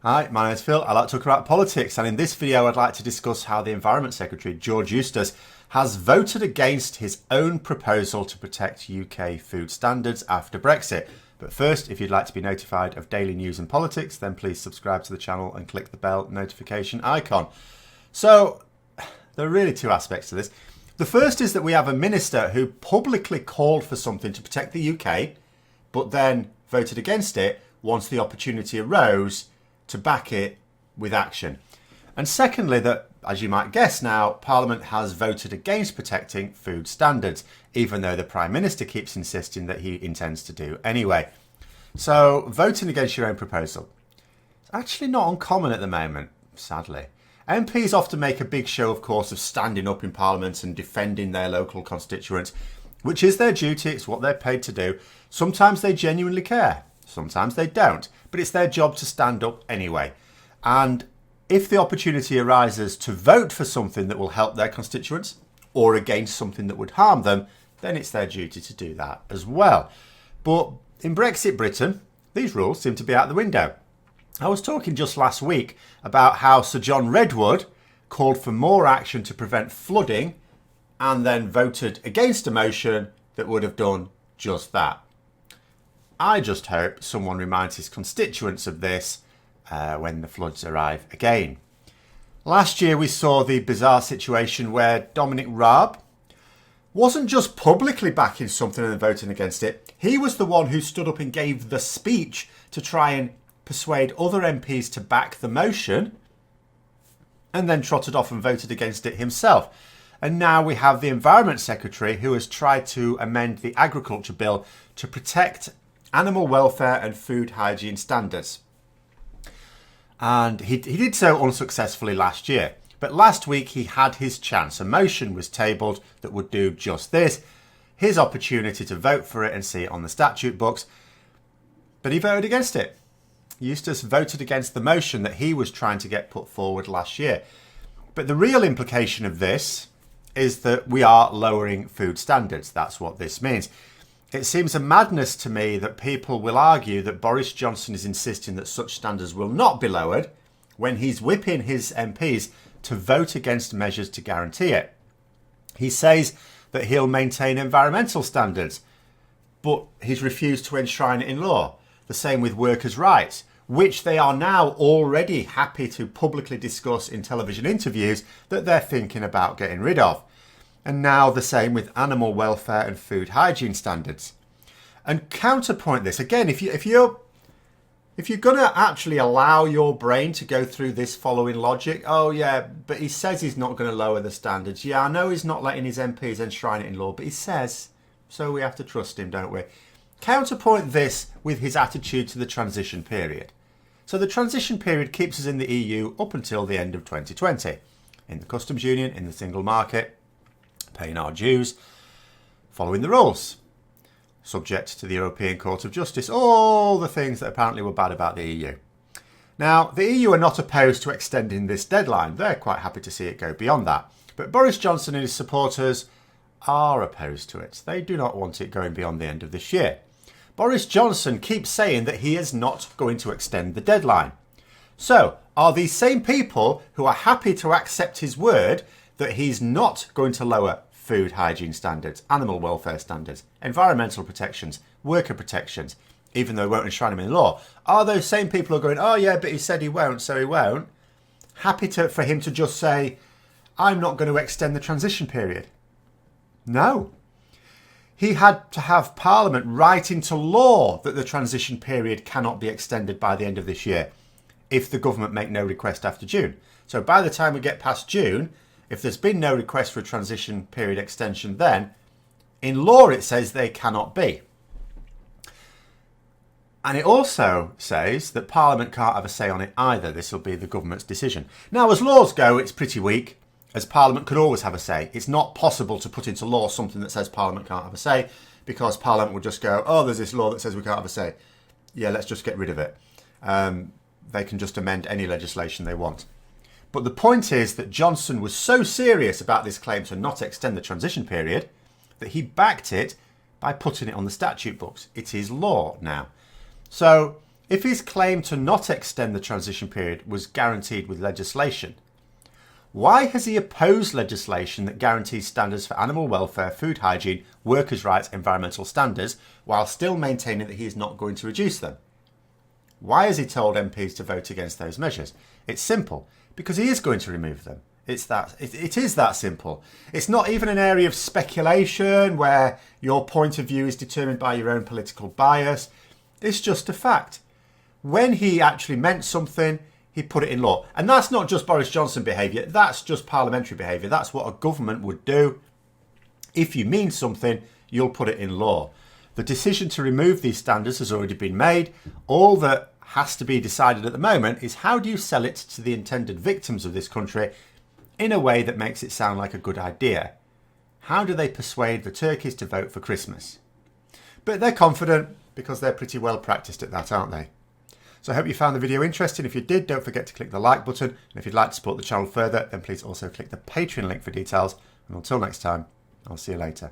Hi, my name is Phil. I like to talk about politics, and in this video I'd like to discuss how the Environment Secretary, George Eustice, has voted against his own proposal to protect UK food standards after Brexit. But first, if you'd like to be notified of daily news and politics, then please subscribe to the channel and click the bell notification icon. So, there are really two aspects to this. The first is that we have a minister who publicly called for something to protect the UK, but then voted against it once the opportunity arose to back it with action. And secondly, that, as you might guess now, Parliament has voted against protecting food standards, even though the Prime Minister keeps insisting that he intends to do anyway. So, voting against your own proposal. It's actually not uncommon at the moment, sadly. MPs often make a big show, of course, of standing up in Parliament and defending their local constituents, which is their duty, it's what they're paid to do. Sometimes they genuinely care, sometimes they don't, but it's their job to stand up anyway. And if the opportunity arises to vote for something that will help their constituents or against something that would harm them, then it's their duty to do that as well. But in Brexit Britain, these rules seem to be out the window. I was talking just last week about how Sir John Redwood called for more action to prevent flooding and then voted against a motion that would have done just that. I just hope someone reminds his constituents of this when the floods arrive again. Last year we saw the bizarre situation where Dominic Raab wasn't just publicly backing something and voting against it, he was the one who stood up and gave the speech to try and persuade other MPs to back the motion and then trotted off and voted against it himself. And now we have the Environment Secretary who has tried to amend the Agriculture Bill to protect animal welfare and food hygiene standards. And he did so unsuccessfully last year. But last week he had his chance. A motion was tabled that would do just this. His opportunity to vote for it and see it on the statute books. But he voted against it. Eustice voted against the motion that he was trying to get put forward last year. But the real implication of this is that we are lowering food standards. That's what this means. It seems a madness to me that people will argue that Boris Johnson is insisting that such standards will not be lowered when he's whipping his MPs to vote against measures to guarantee it. He says that he'll maintain environmental standards, but he's refused to enshrine it in law. The same with workers' rights, which they are now already happy to publicly discuss in television interviews that they're thinking about getting rid of. And now the same with animal welfare and food hygiene standards. And counterpoint this, again, if you're going to actually allow your brain to go through this following logic, oh yeah, but he says he's not going to lower the standards. Yeah, I know he's not letting his MPs enshrine it in law, but he says, so we have to trust him, don't we? Counterpoint this with his attitude to the transition period. So the transition period keeps us in the EU up until the end of 2020. In the customs union, in the single market, paying our dues, following the rules, subject to the European Court of Justice, all the things that apparently were bad about the EU. Now, the EU are not opposed to extending this deadline. They're quite happy to see it go beyond that. But Boris Johnson and his supporters are opposed to it. They do not want it going beyond the end of this year. Boris Johnson keeps saying that he is not going to extend the deadline. So, are these same people who are happy to accept his word that he's not going to lower food hygiene standards, animal welfare standards, environmental protections, worker protections, even though he won't enshrine them in law, are those same people who are going, oh yeah, but he said he won't, so he won't, happy for him to just say, I'm not going to extend the transition period? No. He had to have Parliament write into law that the transition period cannot be extended by the end of this year if the government make no request after June. So by the time we get past June, if there's been no request for a transition period extension, then in law it says they cannot be. And it also says that Parliament can't have a say on it either. This will be the government's decision. Now, as laws go, it's pretty weak, as Parliament could always have a say. It's not possible to put into law something that says Parliament can't have a say, because Parliament would just go, oh, there's this law that says we can't have a say. Yeah, let's just get rid of it. They can just amend any legislation they want. But the point is that Johnson was so serious about this claim to not extend the transition period that he backed it by putting it on the statute books. It is law now. So if his claim to not extend the transition period was guaranteed with legislation, why has he opposed legislation that guarantees standards for animal welfare, food hygiene, workers' rights, environmental standards, while still maintaining that he is not going to reduce them? Why has he told MPs to vote against those measures? It's simple, because he is going to remove them. It is that simple. It's not even an area of speculation where your point of view is determined by your own political bias. It's just a fact. When he actually meant something, he put it in law. And that's not just Boris Johnson behaviour, that's just parliamentary behaviour. That's what a government would do. If you mean something, you'll put it in law. The decision to remove these standards has already been made. All that has to be decided at the moment is how do you sell it to the intended victims of this country in a way that makes it sound like a good idea? How do they persuade the turkeys to vote for Christmas? But they're confident because they're pretty well practiced at that, aren't they? So I hope you found the video interesting. If you did, don't forget to click the like button. And if you'd like to support the channel further, then please also click the Patreon link for details. And until next time, I'll see you later.